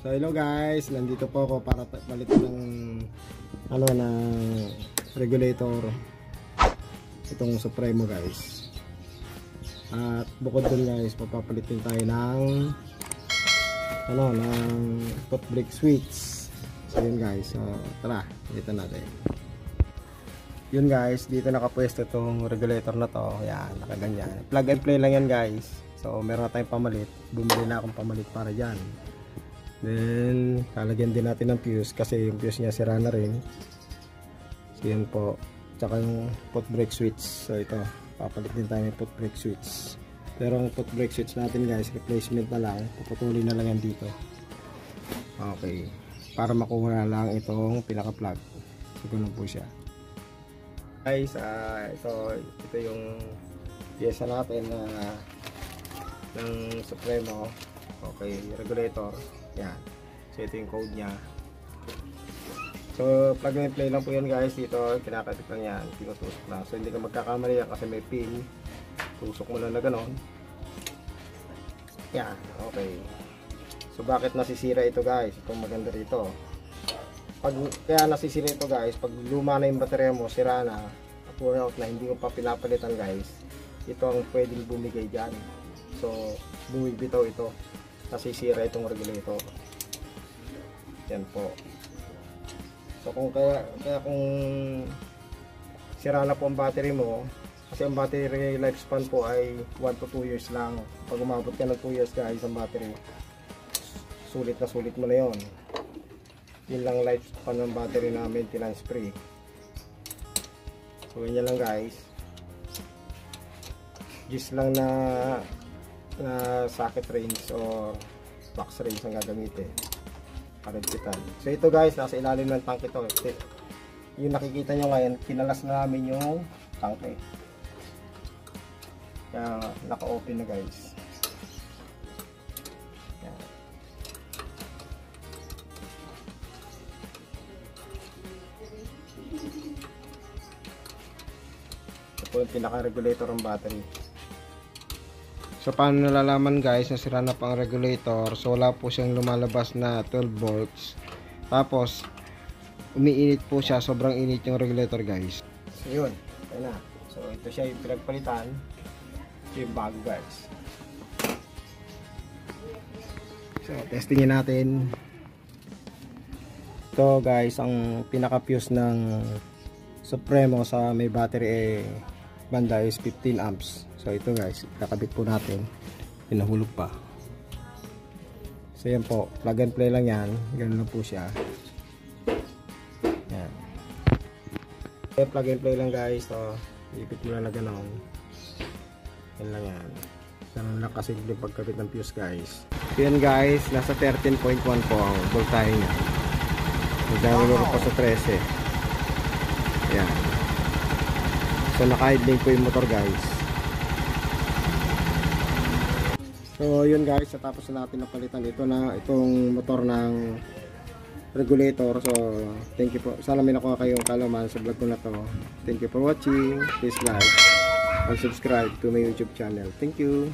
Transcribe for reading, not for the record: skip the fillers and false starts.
So hello guys, nandito po ako para palit ng ng regulator itong Supremo guys. At bukod dun guys, papapalit din tayo ng foot brake switch. So yun guys, so tara, dito natin. Yun guys, dito nakapwesto itong regulator na to. Yan, nakaganyan. Plug and play lang yan guys. So meron na tayong pamalit. Bumili na akong pamalit para dyan. Then lalagyan din natin ng fuse kasi yung fuse niya sira na rin. So yun po. Tsaka yung foot brake switch. So ito, papalit din tayo ng foot brake switch. Pero ang foot brake switch natin guys, replacement na lang. Puputulin na lang yan dito. Okay. Para makuha na lang itong pinaka plug. So ganun po siya. Guys, ito yung pyesa natin ng Supremo. Okay, regulator. Yan. So ito yung code nya. So plug and play lang po yan guys. Dito kinakabit lang yan, tinutusok lang. So hindi ka magkakamali yan kasi may pin. Tusok mo lang na ganon. Yan, okay. So bakit nasisira ito guys? Itong maganda rito, kaya nasisira ito guys, pag luma na yung baterya mo, sira na, worn out na, hindi mo pa pinapalitan guys, ito ang pwedeng bumigay dyan. So bumibitaw ito, nasisira itong regulator. Yan po. So kung kaya kung sira na po ang battery mo, kasi ang battery lifespan po ay 1 to 2 years lang. Pag umabot ka ng 2 years guys ang battery, sulit na sulit mo na yon. Yun lang lifespan ng battery na maintenance free. So ganyan lang guys. Just lang na socket range o box range ang gagamitin. Karegitan. So ito guys, nasa ilalim ng tank ito. Yung nakikita nyo ngayon, kinalas na namin yung tanke. Kaya naka-open na guys. Yan. Ito po yung pinaka-regulator ng battery. So paano nalalaman guys na sira na pang regulator? So wala po siyang lumalabas na 12 volts. Tapos umiinit po siya, sobrang init yung regulator guys. So yun, yan na. So ito siya yung pinagpalitan. Ito yung bago guys. So testingin natin. Ito guys, ang pinaka fuse ng Supremo sa may battery banda is 15 amps. So ito guys, kakabit po natin. Pinahulog pa. So yan po, plug and play lang yan. Ganun lang po siya. Yan. So, plug and play lang guys. So ipit mo lang na gano'n. Yan lang yan. Ganun lang kasi yung pagkabit ng fuse guys. So yan guys, nasa 13.1 po ang voltahe niya. Nagdawalo po sa 13. Yan. So naka-idling po yung motor guys. So yun guys, natapos na natin napalitan itong motor ng regulator. So thank you po. Sana may nakuha kayong kalaman sa vlog ko na to. Thank you for watching. Please like and subscribe to my YouTube channel. Thank you.